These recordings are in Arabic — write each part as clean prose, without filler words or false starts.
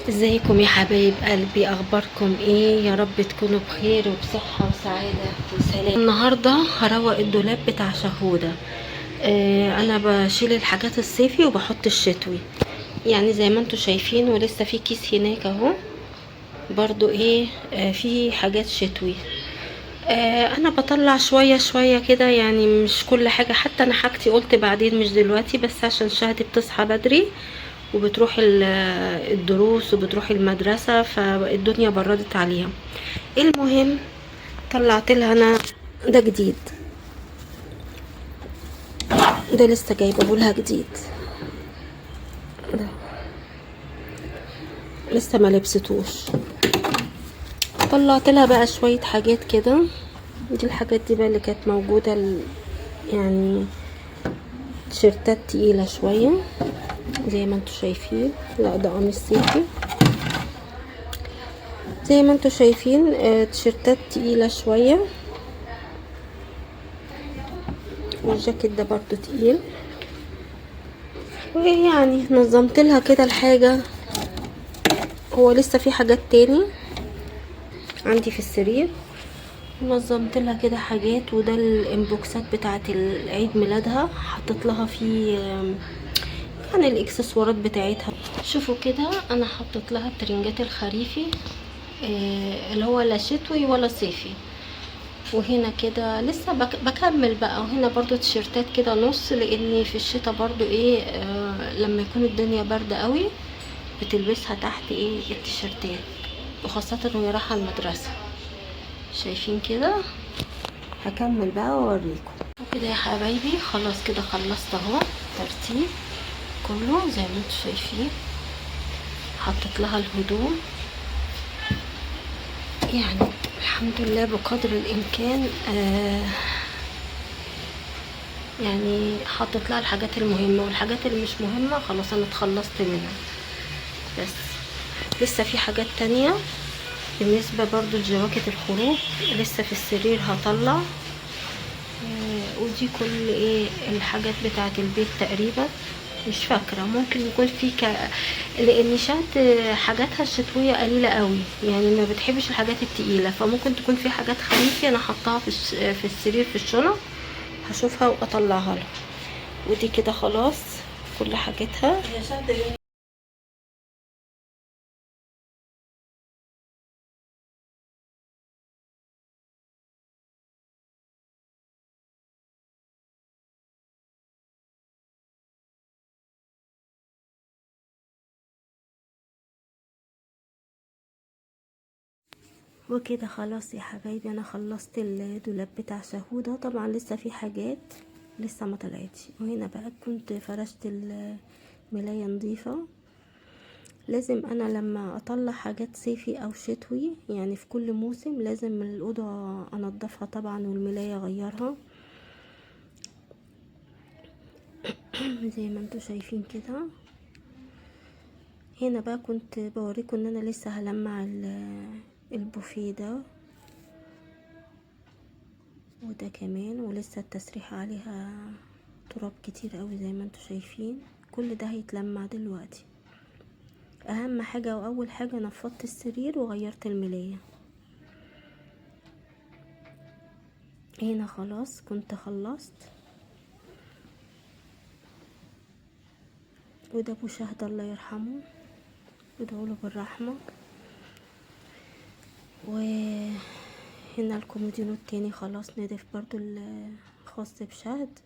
ازيكم يا حبايب قلبي؟ اخباركم ايه؟ يا رب تكونوا بخير وبصحة وسعادة وسلام. النهاردة هروق الدولاب بتاع شهودة. انا بشيل الحاجات الصيفي وبحط الشتوي، يعني زي ما انتوا شايفين، ولسه في كيس هناك اهو برضو ايه. في حاجات شتوي. انا بطلع شوية شوية كده، يعني مش كل حاجة. حتى انا حاجتي قلت بعدين مش دلوقتي، بس عشان شهدي بتصحى بدري وبتروح الدروس وبتروح المدرسة، فالدنيا بردت عليها. المهم طلعت لها انا ده جديد، ده لسه جايبه لها جديد، ده لسه ما لبستوش. طلعت لها بقى شوية حاجات كده. دي الحاجات دي بقى اللي كانت موجودة يعني تيشيرتات تقيلة شوية زي ما انتوا شايفين. لا ده قميص صيفي زي ما انتوا شايفين. تيشيرتات تقيلة شوية، والجاكيت ده برضو تقيل. ويعني نظمت لها كده الحاجة. هو لسه في حاجات تاني عندي في السرير، نظمت لها كده حاجات. وده الانبوكسات بتاعه العيد ميلادها، حطيت لها فيه يعني الاكسسوارات بتاعتها. شوفوا كده، انا حطيت لها الترنجات الخريفي، اللي هو لا شتوي ولا صيفي. وهنا كده لسه بكمل بقى. وهنا برضو تيشيرتات كده نص، لاني في الشتاء برضو ايه، لما يكون الدنيا باردة قوي بتلبسها تحت ايه التيشيرتات، وخاصة وهي رايحة المدرسة. شايفين كده؟ هكمل بقى واوريكم. وكده يا حبايبي خلاص كده خلصت اهو ترتيب كله زي ما انتم شايفين. حطيت لها الهدوم، يعني الحمد لله بقدر الامكان. يعني حطيت لها الحاجات المهمه، والحاجات اللي مش مهمه خلاص انا اتخلصت منها. بس لسه في حاجات تانية. بالنسبه برضو لجواكت الخروج لسه في السرير هطلع. ودي كل ايه الحاجات بتاعه البيت تقريبا. مش فاكره، ممكن يكون في لان شهد حاجاتها الشتويه قليله قوي، يعني ما بتحبش الحاجات التقيله. فممكن تكون في حاجات خريفي انا حطاها في السرير في الشنط. هشوفها واطلعها لها. ودي كده خلاص كل حاجتها. وكده خلاص يا حبايبي انا خلصت الدولاب بتاع شهودة. طبعا لسه في حاجات لسه ما طلعتش. وهنا بقى كنت فرشت الملاية نظيفة. لازم انا لما اطلع حاجات صيفي او شتوي، يعني في كل موسم لازم الاوضه انضفها طبعا، والملايه اغيرها زي ما انتوا شايفين كده. هنا بقى كنت بوريكم ان انا لسه هلمع البوفيه ده، وده كمان. ولسه التسريحه عليها تراب كتير قوي زي ما انتوا شايفين. كل ده هيتلمع دلوقتي. اهم حاجه واول حاجه نفضت السرير وغيرت الملايه. هنا خلاص كنت خلصت. وده ابو شهد الله يرحمه، ادعوله بالرحمه. وهنا الكومودينو التاني خلاص نضيف برضو الخاص بشهد.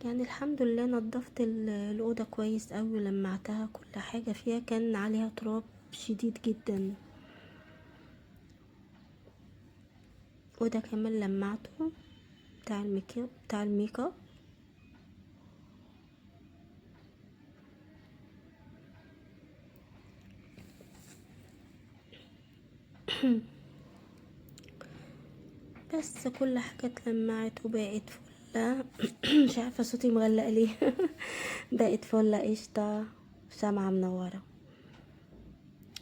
يعني الحمد لله نضفت الأوضة كويس أوي، ولمعتها. كل حاجة فيها كان عليها تراب شديد جدا. وده كمان لمعته بتاع الميك اب. بس كل حاجة اتلمعت وبقت فلة. مش عارفة صوتي مغلق ليه. بقت فلة قشطة، شمعة منورة.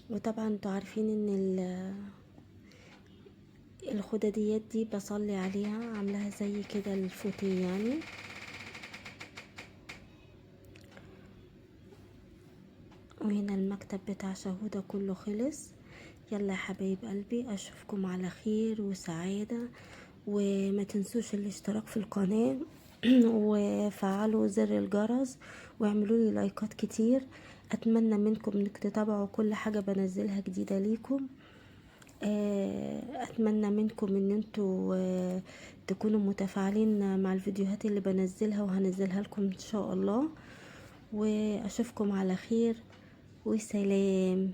وطبعا انتوا عارفين ان الخدديات دي بصلي عليها، عاملاها زي كده الفوتيه يعني. وهنا المكتب بتاع شهودة كله خلص. يلا يا حبايب قلبي، اشوفكم على خير وسعادة، وما تنسوش الاشتراك في القناة وفعلوا زر الجرس واعملوا لي لايكات كتير. اتمنى منكم انك تتابعوا كل حاجة بنزلها جديدة ليكم. اتمنى منكم ان انتوا تكونوا متفاعلين مع الفيديوهات اللي بنزلها وهنزلها لكم ان شاء الله. واشوفكم على خير وسلام.